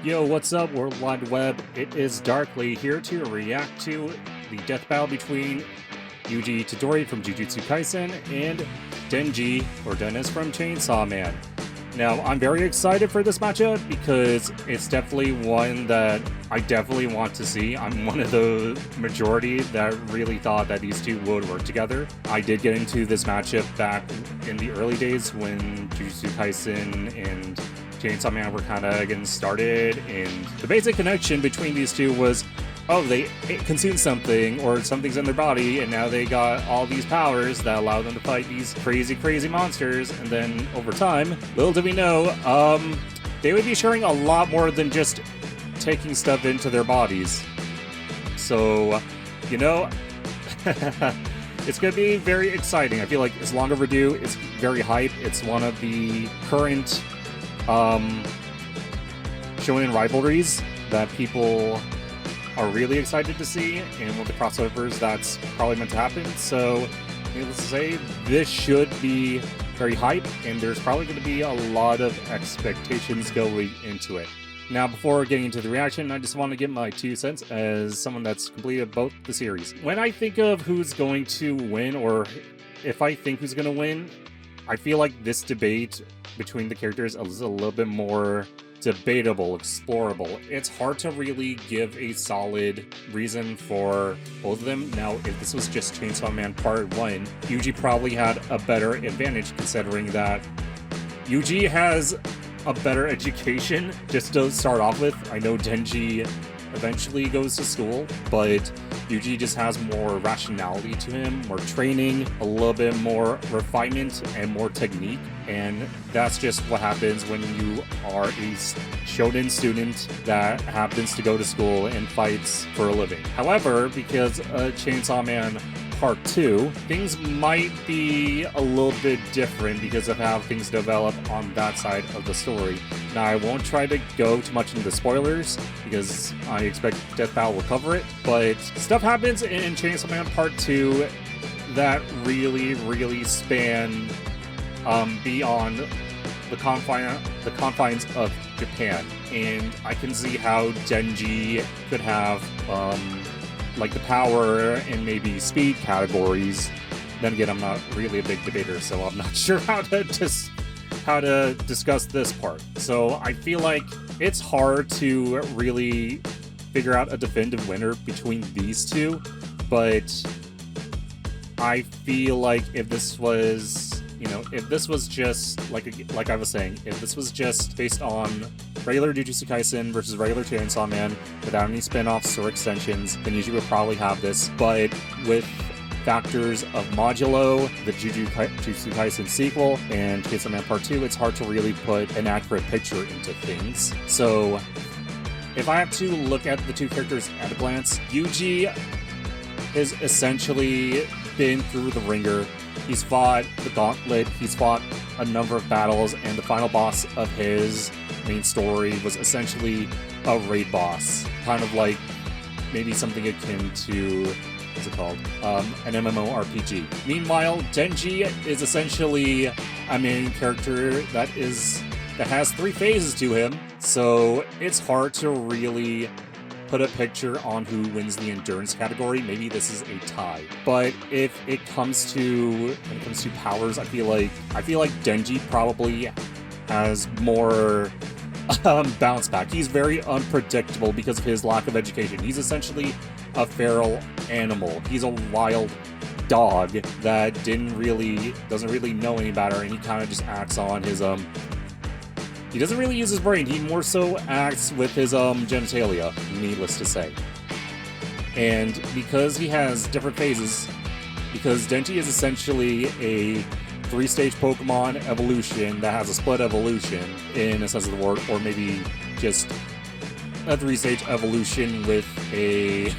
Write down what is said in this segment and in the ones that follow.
Yo, what's up, World Wide Web? It is Darkly here to react to the death battle between Yuji Todori from Jujutsu Kaisen and Denji, or Dennis, from Chainsaw Man. Now, I'm very excited for this matchup because it's definitely one that I definitely want to see. I'm one of the majority that really thought that these two would work together. I did get into this matchup back in the early days when Jujutsu Kaisen and Chainsaw Man were kind of getting started, and the basic connection between these two was, oh, they consumed something, or something's in their body, and now they got all these powers that allow them to fight these crazy monsters. And then over time, little did we know, they would be sharing a lot more than just taking stuff into their bodies. So, you know, it's going to be very exciting. I feel like it's long overdue. It's very hype. It's one of the current shonen rivalries that people are really excited to see, and with the crossovers that's probably meant to happen. So needless to say, this should be very hype, and there's probably going to be a lot of expectations going into it. Now, before getting into the reaction, I just want to give my 2 cents as someone that's completed both the series. When I think of who's going to win, or if I think who's going to win, I feel like this debate between the characters is a little bit more debatable, explorable. It's hard to really give a solid reason for both of them. Now, if this was just Chainsaw Man Part 1, Yuji probably had a better advantage, considering that Yuji has a better education just to start off with. I know Denji eventually goes to school, but Yuji just has more rationality to him, more training, a little bit more refinement, and more technique. And that's just what happens when you are a shonen student that happens to go to school and fights for a living. However, because Chainsaw Man Part 2, things might be a little bit different because of how things develop on that side of the story. Now, I won't try to go too much into spoilers because I expect Death Battle will cover it, but stuff happens in Chainsaw Man Part 2 that really span beyond the confines of Japan, and I can see how Denji could have like the power and maybe speed categories. Then again, I'm not really a big debater, so I'm not sure how to discuss this part. So I feel like it's hard to really figure out a definitive winner between these two, but I feel like if this was, you know, if this was just like I was saying, if this was just based on regular Jujutsu Kaisen versus regular Chainsaw Man without any spin-offs or extensions, then Yuji would probably have this. But with factors of Modulo, the Jujutsu Kaisen sequel, and Chainsaw Man Part 2, it's hard to really put an accurate picture into things. So if I have to look at the two characters at a glance, Yuji has essentially been through the ringer. He's fought the gauntlet, he's fought a number of battles, and the final boss of his main story was essentially a raid boss. Kind of like maybe something akin to, what's it called? An MMORPG. Meanwhile, Denji is essentially a main character that has 3 phases to him, so it's hard to really put a picture on who wins the endurance category. Maybe this is a tie. But when it comes to powers, I feel like Denji probably has more bounce back. He's very unpredictable because of his lack of education. He's essentially a feral animal. He's a wild dog that doesn't really know any better, and he kind of just acts on his he doesn't really use his brain. He more so acts with his genitalia, needless to say. And because he has different phases, because Denji is essentially a 3-stage Pokemon evolution that has a split evolution in a sense of the word, or maybe just a 3-stage evolution with a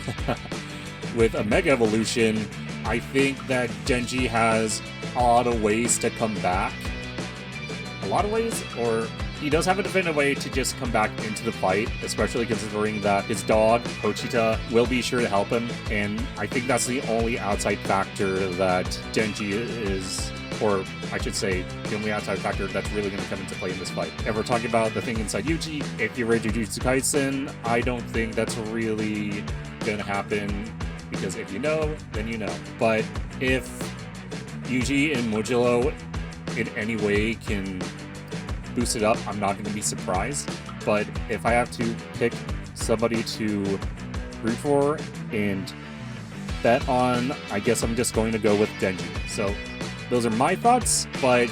with a mega evolution, I think that Denji has a lot of ways to come back. A lot of ways? Or he does have a definitive way to just come back into the fight, especially considering that his dog, Pochita, will be sure to help him, and I think that's the only outside factor that Denji is or I should say, the only outside factor that's really going to come into play in this fight. If we're talking about the thing inside Yuji, if you read Jujutsu Kaisen, I don't think that's really going to happen, because if you know, then you know. But if Yuji and Modulo in any way can boost it up, I'm not going to be surprised. But if I have to pick somebody to root for and bet on, I guess I'm just going to go with Denji. So those are my thoughts, but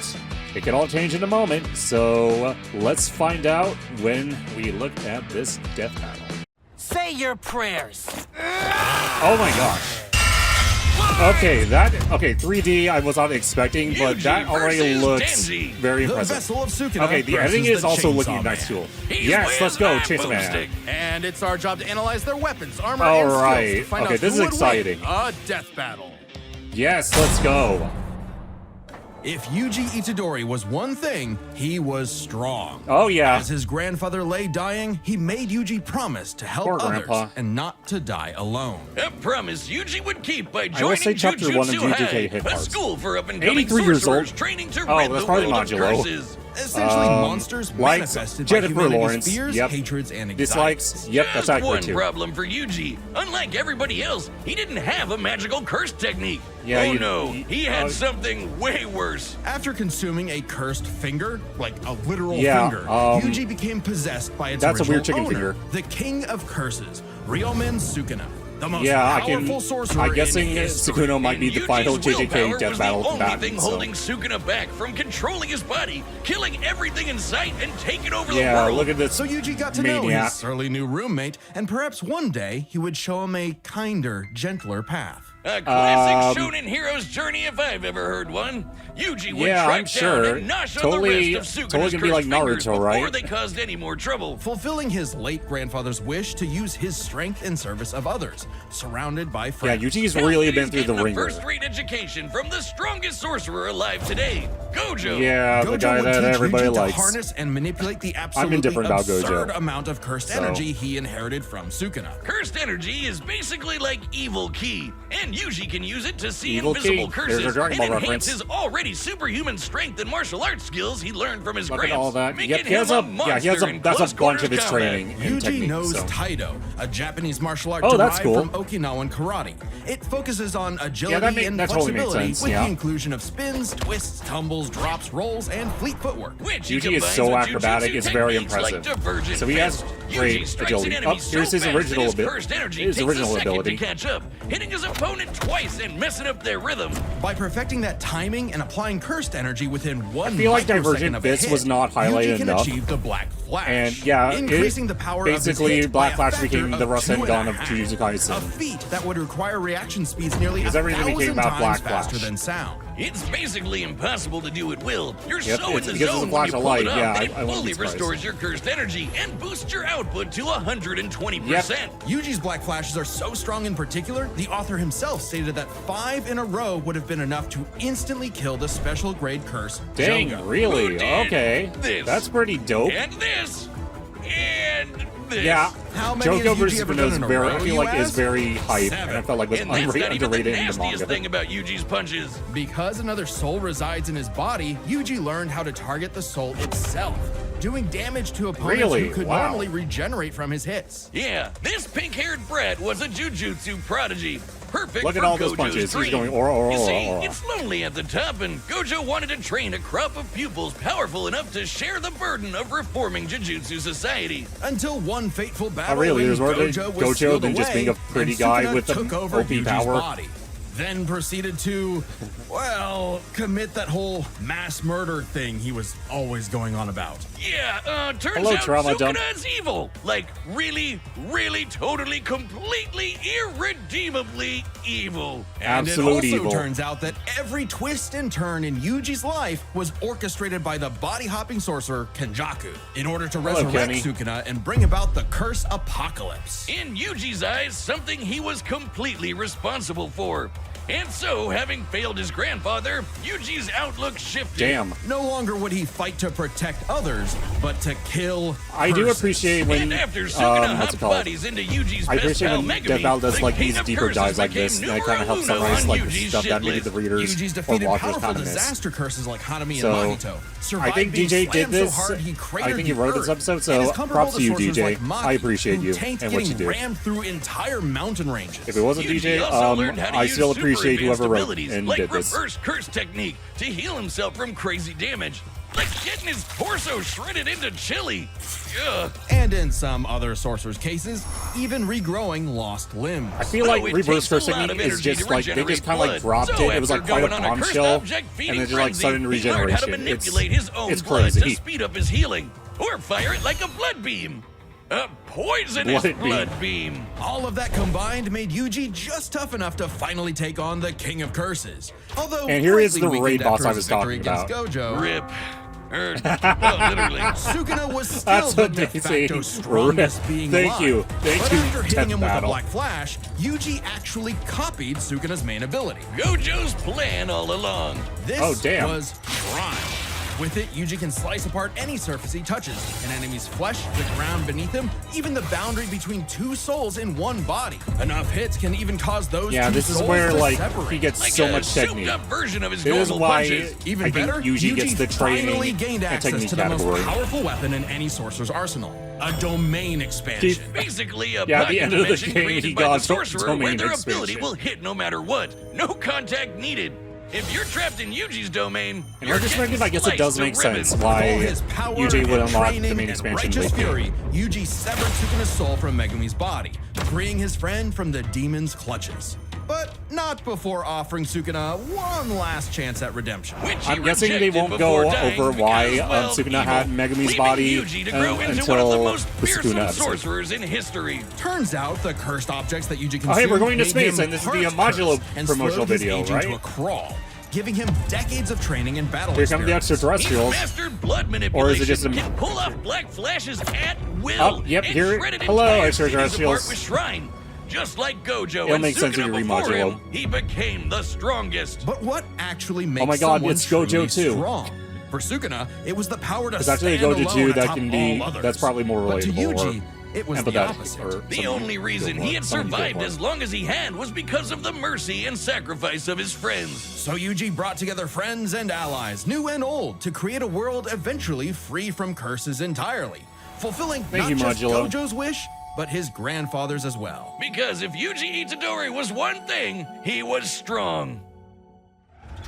it can all change in a moment. So let's find out when we look at this death battle. Say your prayers. Oh my gosh. Okay, 3D I was not expecting, but that already looks Denji, very impressive. Okay, the editing is also looking nice too. Yes, let's go, Chainsaw Man. And it's our job to analyze their weapons, armor, All and skills right. to find Okay, out this who is would exciting. win a death battle. Yes, let's go. If Yuji Itadori was one thing, he was strong. Oh yeah. As his grandfather lay dying, he made Yuji promise to help Poor others Grandpa. and not to die alone. A promise Yuji would keep by I will say joining chapter 1 of Jujutsu JJK High, hit a hard. school for up-and-coming 83 years old. sorcerers training to Oh, rid that's the probably world of modulo. curses. Essentially, monsters Likes manifested by Jennifer humanity's Lawrence. fears, Yep. hatreds, and anxieties. Dislikes. Yep, that's Just accurate one too. problem for Yuji. Unlike everybody else, he didn't have a magical curse technique. Yeah, oh you- no, he had something way worse. After consuming a cursed finger, like a literal Yeah, finger, Yuji became possessed by its that's a original weird chicken owner, finger. the king of curses, Ryomen Sukuna. The most Yeah, powerful sorcerer I'm guessing in history. Sukuno might be the Yuji's final willpower JJK death was battle the only combatant. thing So. holding Sukuna back from controlling his body, killing everything in sight, and taking over the Yeah, world. look at this. So Yuji got to know maniac. his surly new roommate, and perhaps one day he would show him a kinder, gentler path. A classic shonen hero's journey if I've ever heard one. Yuji would Yeah, track I'm sure. down and nosh on Totally- the rest of Sukuna's totally gonna be like cursed fingers Naruto, before right? they caused any more trouble. Fulfilling his late grandfather's wish to use his strength in service of others, surrounded by Yeah, friends. Yuji's really been through the Getting ringer. First-rate education from the strongest sorcerer alive today, Gojo. Yeah, the Gojo guy would that teach everybody Yuji likes. to harness and manipulate the absolutely indifferent about absurd Gojo. amount of cursed So. energy he inherited from Sukuna. Cursed energy is basically like evil ki, and Yuji can use it to see Evil invisible ki? curses There's a Dragon and Ball enhance reference. his already superhuman strength and martial arts skills he learned from his Look gramps, at all that. making Yep, he has him a monster he has a in that's a close bunch of quarters his combat. training and Yuji technique. knows So. Taido, a Japanese martial art Oh, that's derived cool. from Okinawan karate. It focuses on agility and that totally makes flexibility sense, with yeah. the inclusion of spins, twists, tumbles, drops, rolls, and fleet footwork. Which Yuji is combines so with acrobatic, jutsu it's very techniques like impressive. divergent So he has fist. great Yuji strikes an agility. enemy Oh, here's so his fast original that his bit. cursed energy His takes original a second ability. to catch up, hitting his opponent twice and messing up their rhythm. By perfecting that timing and applying cursed energy within one I feel like microsecond Divergent of a Fist hit, was not highlighted Yuji can enough. achieve the Black Flash. And yeah, increasing the power basically of his hit Black by a Flash became factor the of Rasengan of 2.5. Jujutsu Kaisen. A feat that would require reaction speeds nearly Because 1,000 everything became about times Black faster Flash. than sound. It's basically impossible to do at will. You're Yep, so in it's the because it's a zone flash when you of pull light. it off Yeah, that I it wouldn't be fully surprised. restores your cursed energy and boosts your output to 120%. Yuji's Black Flashes are so strong in particular, the author himself stated that 5 in a row would have been enough to instantly kill the special grade curse. Dang, Jogo. really? Who did Okay. this? That's pretty dope. And this. And this. Yeah. How many Jogo has Yuji versus ever Vino done is in a very, row, I feel you like is ask? very hype, and I felt like was And that's not even the underrated in the nastiest manga. thing about Yuji's punches. Because another soul resides in his body, Yuji learned how to target the soul itself, doing damage to opponents Really? who could Wow. normally regenerate from his hits. Yeah, this pink-haired brat was a jujutsu prodigy. Perfect Look for at all those Gojo's punches. He's dream. going aura, aura, You see, aura, aura. it's lonely at the top, and Gojo wanted to train a crop of pupils powerful enough to share the burden of reforming Jujutsu society. Until one fateful battle, Oh, really? when There's more to Gojo was Gojo sealed than just away, being a pretty and guy Sukuna with the took over OP Yuji's power. body. Then proceeded to, well, commit that whole mass murder thing he was always going on about. Yeah, turns Hello, out Trauma Dump. Sukuna's evil. Like, really, really, totally, completely, irredeemably evil. And Absolute it also evil. turns out that every twist and turn in Yuji's life was orchestrated by the body-hopping sorcerer Kenjaku in order to resurrect Kenny. Sukuna and bring about the curse apocalypse. In Yuji's eyes, something he was completely responsible for. And so, having failed his grandfather, Yuji's outlook shifted. Damn. No longer would he fight to protect others, but to kill I do curses. appreciate when And after Sukuna what's hopped it called? bodies into Yuji's I best appreciate pal when Megumi, Deval does the like king these of deeper curses dives like became this, and it kind of numero helps uno summarize on like the Yuji's stuff that shit maybe list. the readers Yuji's or defeated watchers powerful kind of miss. disaster curses like Hanami So, and Mahito. I Survived think being DJ did slammed so this. hard he I cratered think he the wrote this earth. episode, And so is comparable props to you, sorcerers DJ. like Maki, I appreciate who you tanked and what you getting do. rammed through entire mountain ranges. If it wasn't Yuji DJ, also learned how to I use still super appreciate advanced whoever wrote abilities, and like did this. reverse curse technique to heal himself from crazy damage, like getting his torso shredded into chili. Ugh. And in some other sorcerers' cases, even regrowing lost limbs. I feel like Oh, it reverse takes a curse lot technique of is energy just to like they just regenerate kind of like blood. dropped So it. It was like after quite a going on a cursed bombshell, object and feeding then just like frenzy, sudden he learned how to regeneration. manipulate his own It's blood to crazy. speed up his healing, or fire it like a blood beam. A poisonous Blood beam. blood beam. All of that combined made Yuji just tough enough to finally take on the King of Curses. Although, And here is greatly the weakened raid boss after I his was victory talking against Gojo, Rip. Literally. Sukuna was still That's the amazing. de facto strongest being Thank alive. you. Thank but you, after hitting Death him Battle. with a Black Flash, Yuji actually copied Sukuna's main ability. Gojo's plan all along. This Oh, damn. was Prime. With it, Yuji can slice apart any surface he touches, an enemy's flesh, the ground beneath him, even the boundary between two souls in one body. Enough hits can even cause those Yeah, two this is souls where to like separate. he gets Like so a much technique. souped-up version of his This is normal why punches. Even I think better, Yuji gets the training finally gained and access technique to the category. most powerful weapon in any sorcerer's arsenal, a domain expansion. Basically, a Yeah, at pocket the end of the dimension game, created he by got the sorcerer domain where their expansion. ability will hit no matter what. No contact needed. If you're trapped in Yuji's domain, In you're retrospective, getting I guess it does make sliced to sense ribbons. why All his power Yuji would and unlock the training main and expansion righteous late game. fury, Yuji severed Sukuna's soul from Megumi's body, freeing his friend from the demon's clutches. But not before offering Sukuna one last chance at redemption. Which he I'm guessing they rejected won't go before dying over why because, well, Sukuna had evil, Megumi's leaving body Yuji to grow into one until of the most the fearsome Sukuna episode. sorcerers in history. Turns out the cursed objects that Yuji consumed Oh, hey, we're going to made space, him and this is the heart modulo cursed and promotional slowed his video, age right? into a crawl, giving him decades of training and battle Here come the experience. He's extraterrestrials. mastered blood manipulation. Or is it just a- Can pull off black flashes at will. Oh, yep, and here- shredded hello, entire extraterrestrials. cities apart with Shrine. Just like Gojo It'll and make sense if Sukuna you before remodulo. him, he became the strongest. But what actually makes my God, someone it's Gojo truly too. strong? For Sukuna, it was the power to It's actually stand Gojo alone 2 that atop can be- all others. that's probably more But to relatable or Yuji, it was the empathetic, opposite. or The something only you reason feel he for, had something you feel survived for. as long as he had was because of the mercy and sacrifice of his friends. So Yuji brought together friends and allies, new and old, to create a world eventually free from curses entirely, fulfilling Thank not you, just Modulo. Gojo's wish, but his grandfather's as well. Because if Yuji Itadori was one thing, he was strong.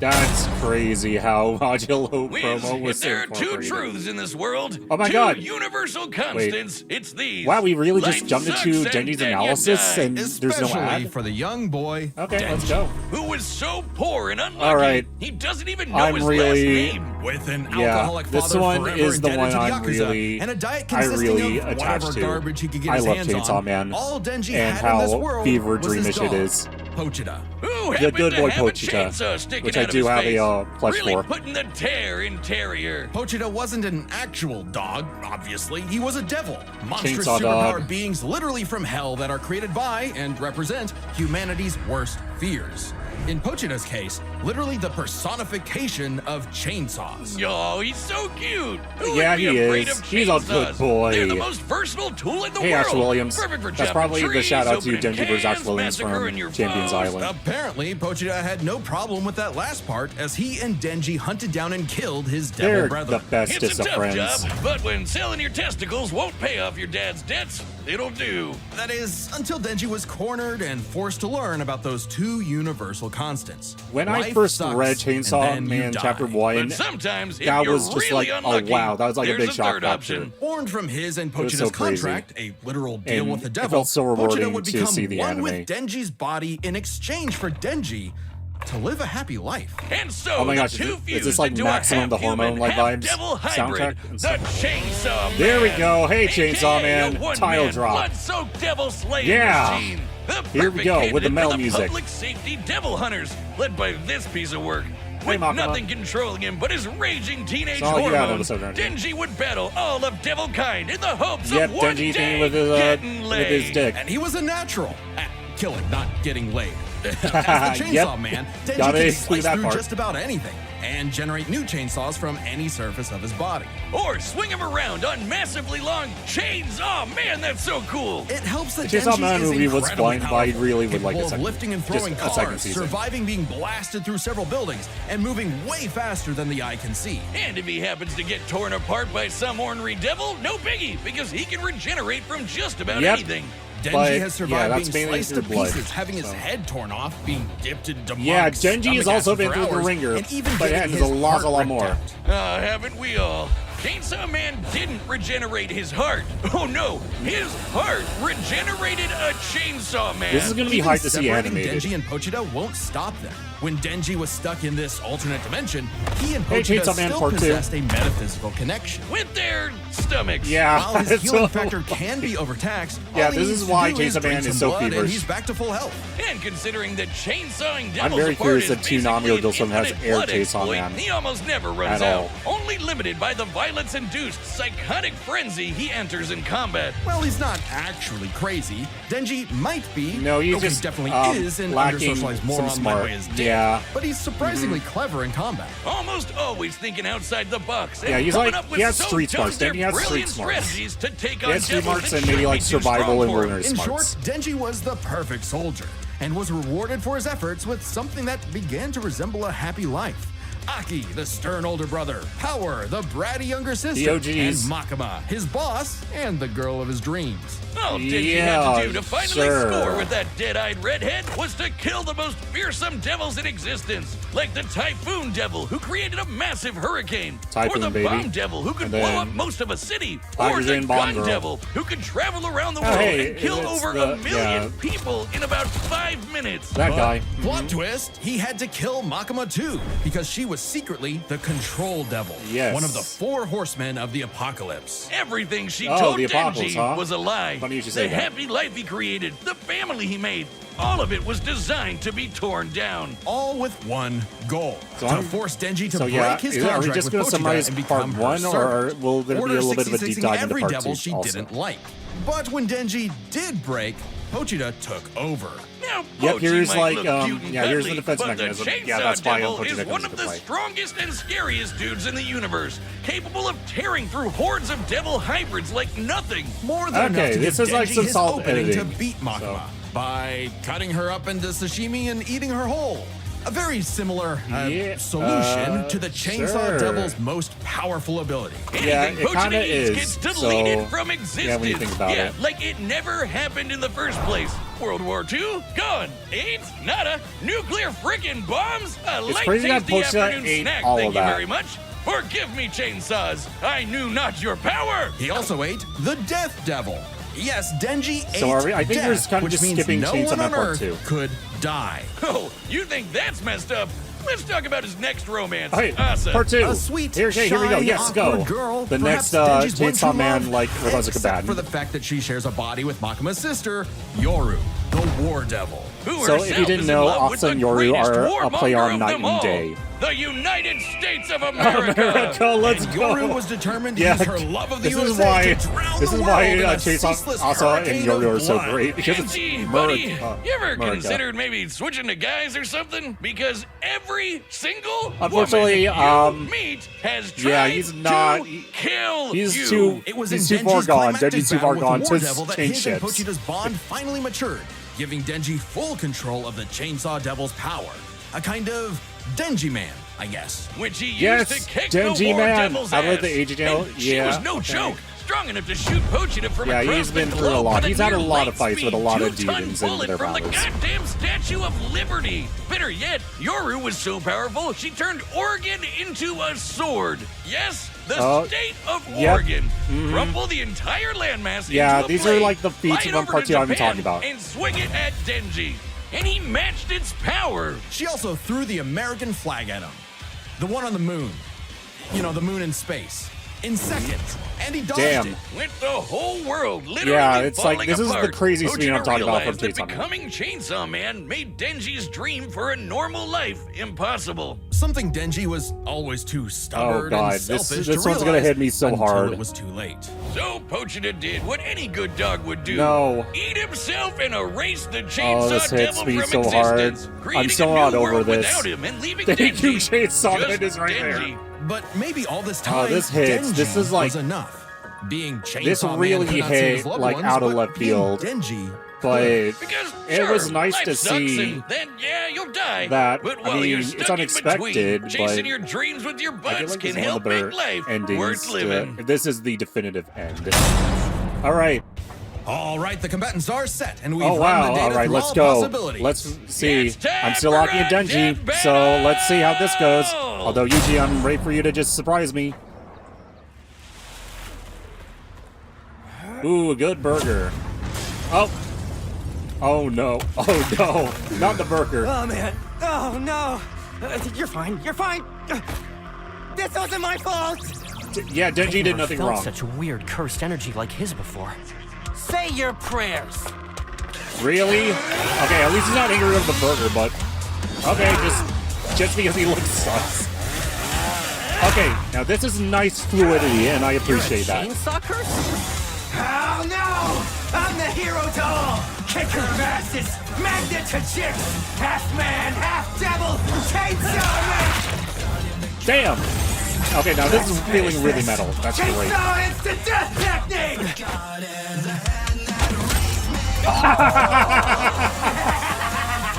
That's crazy how Modulo Wiz, promo was if there are two incorporated. truths in this world, Oh my two God. universal constants, it's these. Wow, we really just Life jumped into sucks and Denji's then you analysis die. and there's no Especially ad? for the young boy. Okay, let's Denji. go. Who was so poor and unlucky, All right. he doesn't even know I'm his really- last name. With an Yeah, alcoholic this father one forever is the indebted one to the I'm Yakuza, really- and a diet I consisting really of attached whatever to. garbage he could get I his love hands Chainsaw on. Man All Denji and had in this how world fever was his dreamish it dog, is. Pochita. Who The happened good to boy have a Pochita, chainsaw sticking which out I of do his have face, a plush really for. putting the tear in Terrier. Pochita wasn't an actual dog, obviously. He was a devil. Monstrous Chainsaw superpowered dog. beings literally from hell that are created by and represent humanity's worst fears. In Pochita's case, literally the personification of chainsaws. Oh, he's so cute. Who Yeah, would be he afraid is. of He's a good chainsaws? boy. They're the most versatile tool in the Hey, world. Ash Williams. Perfect for That's chopping probably the trees, shout out to opening Denji versus Ash cans, Williams from massacring your Champions foes. Island. Apparently, Pochita had no problem with that last part as he and Denji hunted down and killed his devil They're brethren. the bestest It's a of tough friends. job, but when selling your testicles won't pay off your dad's debts, it'll do. That is, until Denji was cornered and forced to learn about those two universal constants. When I Life first sucks, read and Chainsaw then you Man die. Chapter 1, But sometimes, if that you're was just really like, oh, unlucky, wow, that was like a there's big shock third factor. option. Born from his and was Pochita's so crazy. contract, a literal deal And with the it devil, felt so rewarding Pochita would to become see the one anime. with Denji's body in exchange for Denji to live a happy life. And so Oh my gosh, the two is fused this like into Maximum a the Hormone like half-human, vibes half-devil hybrid, soundtrack? the Chainsaw Man. There we go. Hey, AKA Chainsaw Man. a one-man Tile drop. blood-soaked devil slaying Yeah. machine. The Here we perfect go, with the candidate metal for the music. Public safety devil hunters, led by this piece of work. Hey, With Makima. nothing controlling him but his raging teenage That's all you got, hormones, episode 19. Denji would battle all of devil kind in the hopes Yep, of one Denji day thing with getting his laid. dick. And he was a natural at killing, not getting laid. As the Chainsaw Yep. Man, Denji Gotta can include slice that through part. just about anything and generate new chainsaws from any surface of his body. Or swing him around on massively long chains. Oh man, that's so cool. It helps that The Chainsaw Denji Man is movie was incredibly fine, but I powerful, really would like capable a of second- lifting and just throwing a second cars, season. surviving being blasted through several buildings, and moving way faster than the eye can see. And if he happens to get torn apart by some ornery devil, no biggie, because he can regenerate from just about Yep. anything. Denji But, has yeah, survived that's being mainly sliced to through blood, pieces, having his so. head torn off, being dipped in demonic Yeah, Denji stomach has also acid been for through the hours, ringer, and even but getting and his there's a lot heart more. ripped out. Haven't we all? Chainsaw Man didn't regenerate his heart. Oh no, his heart regenerated a Chainsaw Man. This is gonna be Even hard to see separating animated. Denji and Pochita won't stop them. When Denji was stuck in this alternate dimension, he and Hey, Pochita Chainsaw Man still Part 2. possessed a metaphysical connection. With their stomachs. Yeah, While his healing so- factor can be overtaxed, Yeah, all he this needs is to why do Chainsaw drink Man some is so blood and feverish. he's back to full health. And considering that chainsawing I'm devils very apart curious is if Toonami basically or Gilson has an infinite aired blood Chainsaw exploit, Man he almost never runs at out. all. Only limited by the violence-induced psychotic frenzy he enters in combat. Well, he's not actually crazy. Denji might be. No, he's though just, he definitely is an lacking under-socialized some moron led smart. by his dick. Yeah. But he's surprisingly clever in combat. Almost always thinking outside the box. And Yeah, he's coming like- up with he has so street smarts. dumb Denji has street brilliant smarts. strategies to take He on has street devils smarts that and maybe should like be too survival strong and for him. wilderness In smarts. short, Denji was the perfect soldier and was rewarded for his efforts with something that began to resemble a happy life. Aki, the stern older brother, Power, the bratty younger sister, and OGs. Makima, his boss, and the girl of his dreams. All Denji Yeah, had to do to finally sure. score with that dead-eyed redhead was to kill the most fearsome devils in existence, like the Typhoon Devil, who created a massive hurricane, Typhoon, or the baby. Bomb Devil, who could And blow then up most of a city, or Tigers the in Bomb Gun Girl. Devil, who could travel around the Oh, world hey, and kill it's over the- 1 million yeah. people in about 5 minutes. That guy. Plot twist, he had to kill Makima too, because she was secretly the Control Devil, Yes. one of the 4 horsemen of the apocalypse. Everything she Oh, told the Denji Apocalypse, huh? was a lie. Funny you should the say that. happy life he created, the family he made, all of it was designed to be torn down. All with one goal, So to I'm- force Denji to So break yeah, his are we contract just with going to Pochita summarize and part become her 1, or servant. will there be Order a little bit of a 66 deep dive into every part devil 2 she also? didn't like. But when Denji did break, Pochita took over. Now, Yep, Pochi here's might like, look cute and yeah, here's the cuddly, defense but mechanism. The Chainsaw Yeah, that's why Devil Pochita is comes one into of the play. strongest and scariest dudes in the universe, capable of tearing through hordes of devil hybrids like nothing. More than Okay, enough to this give is like Denji some his solid opening to editing, beat Makima so. by cutting her up into sashimi and eating her whole. A very similar Yeah, solution to the Chainsaw sure. Devil's most powerful ability. Yeah, Anything it kinda Pochita eats is, gets deleted so- from existence. yeah, when you think about it. Like it never happened in the first place. World War II, gone. AIDS, nada. Nuclear frickin' bombs, a light crazy that tasty Pochita afternoon ate snack. all Thank of you that. very much. Forgive me, chainsaws. I knew not your power. He also ate the Death Devil. Yes, Denji ate So are we- I think we're death, kind of which just means skipping no Chainsaw one Man on Part Earth 2. could die. Oh, you think that's messed up? Let's talk about his next romance. All right, Asa. part 2. A sweet, here we go. shy, Yes, go. awkward girl, The perhaps next Denji's one Chainsaw true Man, love, like, Regards of except Kabadan. for the fact that she shares a body with Makima's sister, Yoru, the War Devil. Who So if herself you didn't is in know, love with Asa and the Yoru greatest are a play warmonger on of Night them and all, Day. The United States of America. America, let's And go. Yoru was determined to Yeah, use her love of the this USA is why to drown this the is world why in a Chainsaw ceaseless Asa and hurricane Yoru of are so blood. great because it's Angie, buddy, America. you ever America. considered maybe switching to guys or something? Because every single Unfortunately, woman you meet has tried yeah, he's not. to kill He's you. too. It was He's in too far Denji's gone. climactic Denji's too battle far with gone the to War Devil that change his and ships. Pochita's bond finally matured, giving Denji full control of the Chainsaw Devil's power. A kind of Denji man, I guess. Which he Yes, used to kick Denji the War Man. Devil's I love ass. the agent. And she Yeah, was no okay. joke. Strong enough to shoot Pochita from Yeah, across he's been the through a globe lot. with He's had a near lot of fights with a lot of light-speed demons 2-ton in bullet their from the battles. goddamn Statue of Liberty. Better yet, Yoru was so powerful she turned Oregon into a sword. Yes, the state of yep. Oregon. Rumble the entire landmass Yeah, into a these are blade, like the feats fly it of over part to 2 I've been Japan, talking about. and swing it at Denji. And he matched its power. She also threw the American flag at him. The one on the moon. You know, the moon in space. in seconds, and he dodged Damn. it. With the whole world literally Yeah, it's like, falling this is the apart, crazy speed I'm Gogeta talking about from realized that Chainsaw Man. becoming Chainsaw Man made Denji's dream for a normal life impossible. Something Denji was always too stubborn God, and this selfish one's to gonna realize hit me so until hard. it was too late. So Pochita did what any good dog would do. No. Eat himself and erase the Oh, Chainsaw this hits Devil me from so hard. existence. I'm creating so a not new over world this. without him and leaving Thank you, Denji. Chainsaw Man Just is right there. Denji. But maybe all this time, this hits. Denji This is like- was enough. Being Chainsaw This Man really could not save hit, his loved like, ones, out of but left being field. Denji, But Because it sure, was nice life to sucks see and then yeah, you'll die. that, But I while you're mean, stuck it's unexpected, in between, chasing but your dreams with your I feel butts like can this is one help of the better make life endings. worth living. This is the definitive end. All right. all right, the combatants are set, and we've Oh, wow. run the data All right, through let's all go. possibilities. Let's see. It's time I'm still for locking in a Denji, death so let's see how this goes. battle. Although, Yuji, I'm ready for you to just surprise me. Ooh, a good burger. Oh. Oh, no. Oh, no. Not the burger. Oh, man. Oh, no. You're fine. You're fine. This wasn't my fault. Yeah, Denji did nothing felt wrong. such weird cursed energy like his before. Say your prayers. Really? Okay, at least he's not angry over the burger, but... Okay, just because he looks sus. Okay, now this is nice fluidity, and I appreciate that. Chainsaw curse? Oh, no! I'm the hero to all! Kicker of asses! Magnet to chicks! Half man, half devil! Chainsaw man! Damn! Okay, now this is feeling really metal. That's great. Chainsaw instant death technique!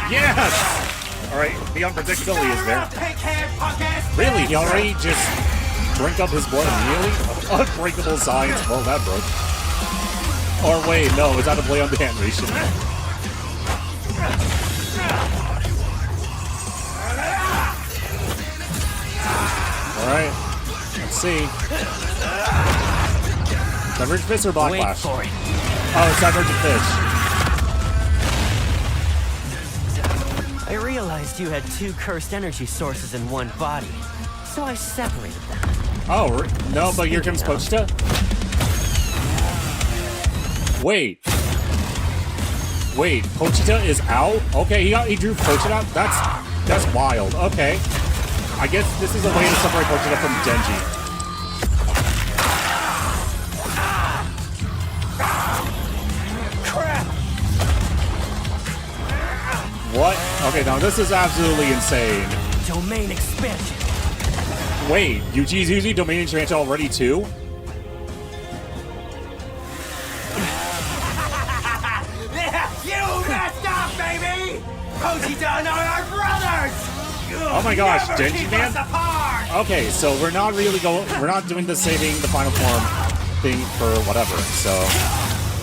Yes! Alright, the unpredictability is there. Pink-haired punk-ass Really? He already just drank up his blood immediately? Unbreakable science. Well, that broke. Or wait, no, it's out of play on the animation. Alright, let's see. Divergent Fist or Black Wait Flash? for it. Oh, it's Divergent Fist. I realized you had two cursed energy sources in one body, so I separated them. Oh, no, but here comes Pochita? Wait. Wait, Pochita is out? Okay, he drew Pochita out? That's wild. Okay. I guess this is a way to separate Pochita from Denji. Crap! What? Okay, now this is absolutely insane. Domain expansion. Wait, Yuji's using Domain Expansion already too? You messed up, baby! Pochita and I are brothers! Oh my gosh, Never Denji keep man? us apart! Okay, so we're not doing the saving the final form thing for whatever, so.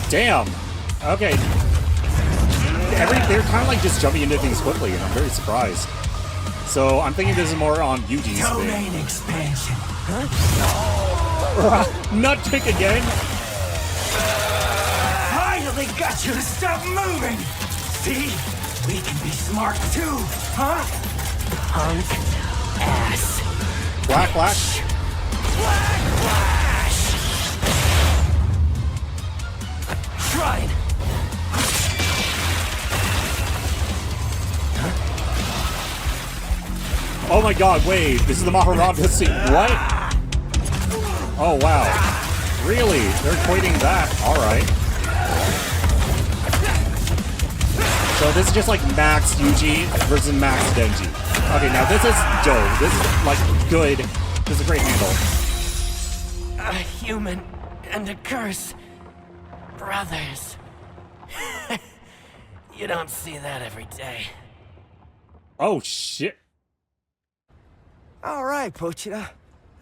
Damn! Okay. They're kind of like just jumping into things quickly, and I'm very surprised. So I'm thinking this is more on Yuji's Domain thing. expansion. Nut kick again? Finally got you to stop moving! See? We can be smart too, huh? Punk ass. Black Flash? Black Flash! Shrine. Oh my god, wait, this is the Nakarada scene. What? Oh wow. Really? They're equating that. Alright. So this is just like Max Yuji versus Max Denji. Okay, now this is dope. This is like good. This is a great handle. A human and a curse. Brothers. You don't see that every day. Oh shit. All right, Pochita.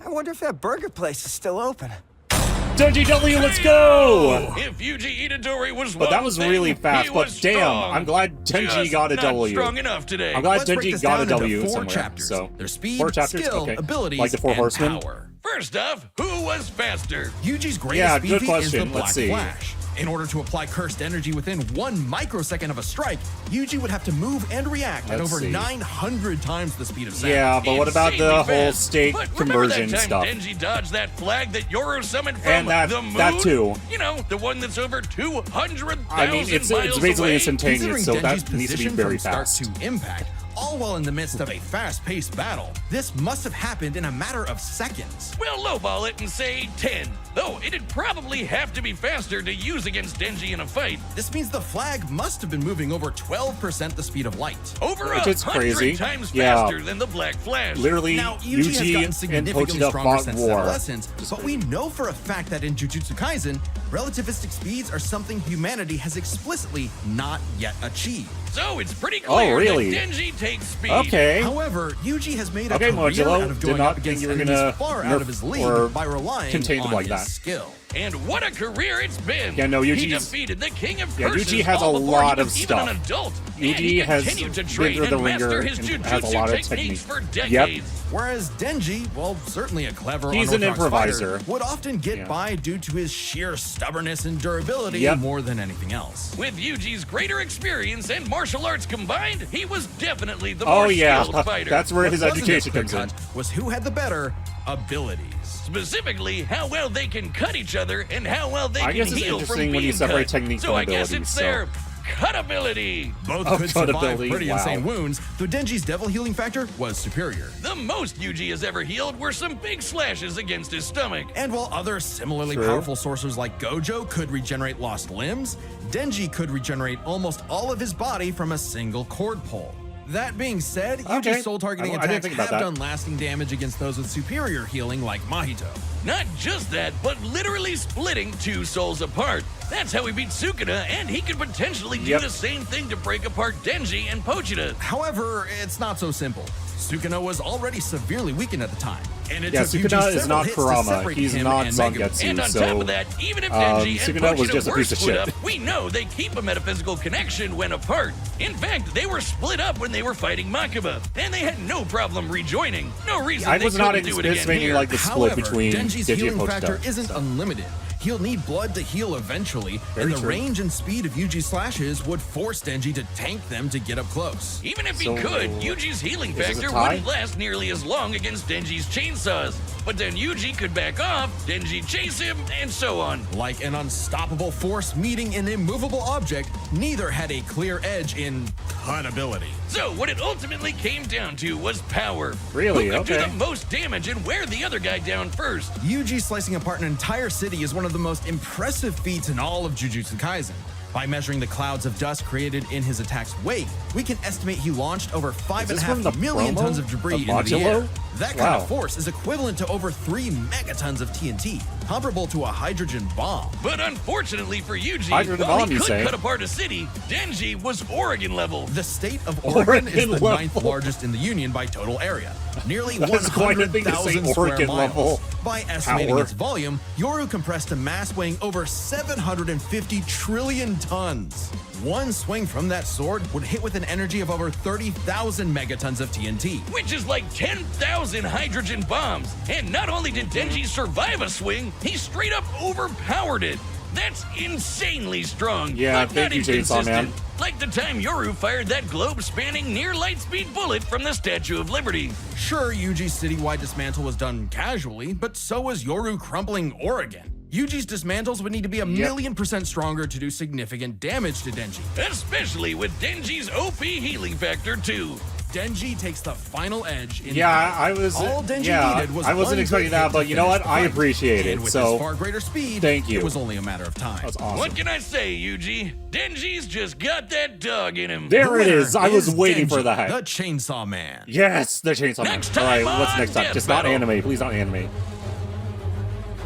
I wonder if that burger place is still open. Denji W, let's go! If Yuji Itadori was But that one was thing, really he fast, but was damn, strong. I'm glad Denji Just got a not W. strong enough today. I'm glad Let's break Denji this got a down into W 4 somewhere. chapters. So Their speed, 4 chapters, skill, okay. abilities, Like the 4 and horsemen. power. First off, who was faster? Yuji's greatest Yeah, speed good feat is the question. Black Let's see. Flash. In order to apply cursed energy within 1 microsecond of a strike, Yuji would have to move and react at over 900 times the speed of sound. Yeah, but what about the whole state but conversion that time stuff? Denji dodged that flag that Yoru summoned from And that, the moon? that too. You know, the one that's over 200,000 I mean, it's miles basically away. instantaneous, so Denji's that needs to be position very from start fast. to impact, all while in the midst of a fast-paced battle, this must have happened in a matter of seconds. We'll lowball it and say 10, though it'd probably have to be faster to use against Denji in a fight. This means the flag must have been moving over 12% the speed of light. Over Which is 100 crazy. times Yeah. faster than the Black Flash. Literally, Now, Yuji has gotten Yuji and significantly Pochita stronger fought since his war. adolescence, but we know for a fact that in Jujutsu Kaisen, relativistic speeds are something humanity has explicitly not yet achieved. So it's pretty clear really? that Denji takes speed. Okay. However, Yuji has made a Okay, career Modulo, out of did going not up think against you were enemies gonna far nerf out of his or league by relying contain on him like his that. skill. And what a career it's been! Yeah, no, He Yuji's- defeated the king of Yeah, curses Yuji has all a before he lot was of even stuff. an adult. Yuji and he has continued to been train through the and master ringer his and has a lot jutsu of techniques technique. for Yep. decades. Whereas Denji, well, certainly a clever, He's an unorthodox improviser. fighter, would often get Yeah. by due to his sheer stubbornness and durability Yep. more than anything else. With Yuji's greater experience and martial arts combined, he was definitely the Oh more yeah, skilled fighter. that's where What his wasn't education as comes in. clear-cut was who had the better abilities. Specifically, how well they can cut each other and how well they I can guess it's heal from interesting when being you separate cut. technique so from I guess abilities, it's so- their cut ability. Both Oh, could survive ability, pretty wow. insane wounds, though Denji's devil healing factor was superior. The most Yuji has ever healed were some big slashes against his stomach. And while other similarly True. powerful sorcerers like Gojo could regenerate lost limbs, Denji could regenerate almost all of his body from a single cord pull. That being said, Okay. Yuji's soul targeting I didn't attacks think about have that. done lasting damage against those with superior healing like Mahito. Not just that, but literally splitting two souls apart. That's how he beat Sukuna, and he could potentially do Yep. the same thing to break apart Denji and Pochita. However, it's not so simple. Sukuna was already severely weakened at the time, and it Yeah, took Yuji Sukuna is several not hits to Kurama. separate He's him not and Megumi. Zangetsu. And on so, top of that, even if Denji and Sukuna was Pochita just a were piece of split shit. up, we know they keep a metaphysical connection when apart. In fact, they were split up when they were fighting Makaba, and they had no problem rejoining. No reason I they was not couldn't do it again anticipating here. like the split However, between Denji's Denji and healing factor Pochita. isn't unlimited. He'll need blood to heal eventually, Very and the true. range and speed of Yuji's slashes would force Denji to tank them to get up close. Even if he So, could, Yuji's healing is this a factor tie? wouldn't last nearly as long against Denji's chainsaws. But then Yuji could back off, Denji chase him, and so on. Like an unstoppable force meeting an immovable object, neither had a clear edge in cut ability. So what it ultimately came down to was power. Really? Who could do Okay. the most damage and wear the other guy down first? Yuji slicing apart an entire city is one of the most impressive feats in all of Jujutsu Kaisen. By measuring the clouds of dust created in his attack's wake, we can estimate he launched over this 5.5 from the million promo tons of debris of into the Modulo? air. That kind Wow. of force is equivalent to over 3 megatons of TNT, comparable to a hydrogen bomb. But unfortunately for Yuji, Hydrogen while bomb, he you could say? cut apart a city, Denji was Oregon level. The state of Oregon is the Oregon ninth level. largest in the Union by total area, nearly That is quite a thing to say, 100,000 square Oregon miles. level By estimating power. its volume, Yoru compressed a mass weighing over 750 trillion tons. One swing from that sword would hit with an energy of over 30,000 megatons of TNT. Which is like 10,000 hydrogen bombs. And not only did Denji survive a swing, he straight up overpowered it. That's insanely strong. Yeah, but thank not you, Chainsaw Man. inconsistent. Like the time Yoru fired that globe-spanning near-light-speed bullet from the Statue of Liberty. Sure, Yuji's citywide dismantle was done casually, but so was Yoru crumpling Oregon. Yuji's dismantles would need to be a million% stronger to do significant damage to Denji. Especially with Denji's OP healing factor, too. Denji takes the final edge in Yeah, I was. All Denji Yeah, needed was I wasn't one expecting good hit that, but to you know finish what? the I fight. appreciate And it. with So his far greater speed, thank you. It was only a matter of time. that's awesome. What can I say, Yuji? Denji's just got that dog in him. There it Winner is. I was waiting for Denji, that. The Chainsaw Man. Yes, the Chainsaw Man. Next All right, time what's on next time? Death Just not Battle. anime. Please not anime.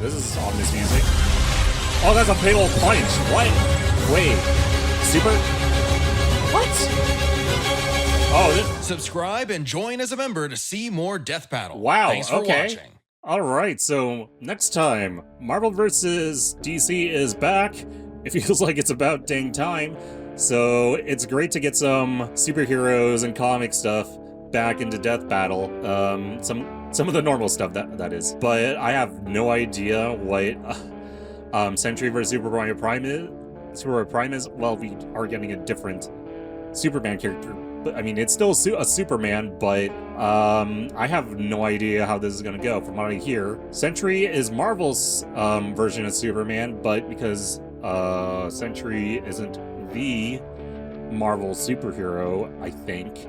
This is ominous music. Oh, that's a big old punch. What? Wait. Super? What? Oh, this. Subscribe and join as a member to see more Death Battle. Wow. Thanks for Okay. watching. All right. So next time, Marvel vs. DC is back. It feels like it's about dang time. So it's great to get some superheroes and comic stuff back into Death Battle. Some of the normal stuff that is. But I have no idea what Sentry vs. Super Mario Superboy Prime is, well, we are getting a different Superman character. But I mean, it's still a Superman, but I have no idea how this is gonna go. From what I hear, Sentry is Marvel's version of Superman, but because Sentry isn't the Marvel superhero, I think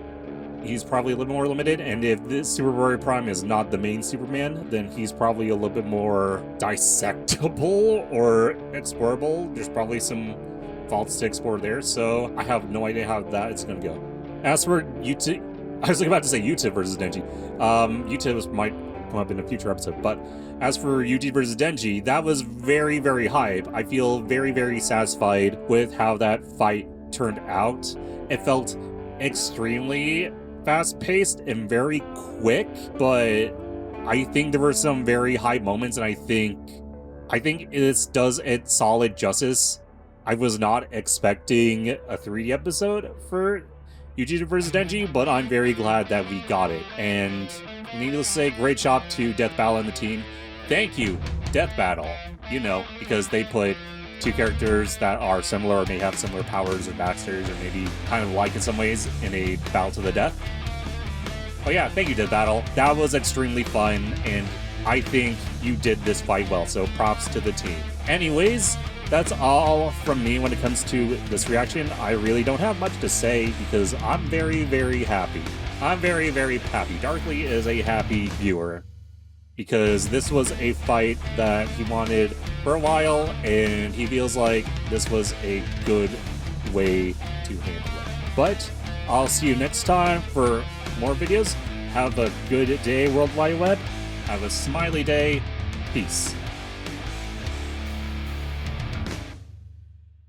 he's probably a little more limited. And if this Superboy Prime is not the main Superman, then he's probably a little bit more dissectable or explorable. There's probably some faults to explore there, so I have no idea how that is going to go. As for Yuta, I was about to say Yuta versus Denji. Yuta might come up in a future episode, but as for Yuji versus Denji, that was very, very hype. I feel very, very satisfied with how that fight turned out. It felt extremely fast-paced and very quick, but I think there were some very high moments, and I think this does it solid justice. I was not expecting a 3D episode for Yuji vs. Denji, but I'm very glad that we got it. And needless to say, great job to Death Battle and the team. Thank you, Death Battle. You know, because they put two characters that are similar or may have similar powers or backstories or maybe kind of like in some ways in a battle to the death. Oh yeah, thank you, Death Battle. That was extremely fun, and I think you did this fight well, so props to the team. Anyways, that's all from me when it comes to this reaction. I really don't have much to say because I'm very, very happy. I'm very, very happy. Darkly is a happy viewer because this was a fight that he wanted for a while, and he feels like this was a good way to handle it. But I'll see you next time for more videos. Have a good day, World Wide Web. Have a smiley day. Peace.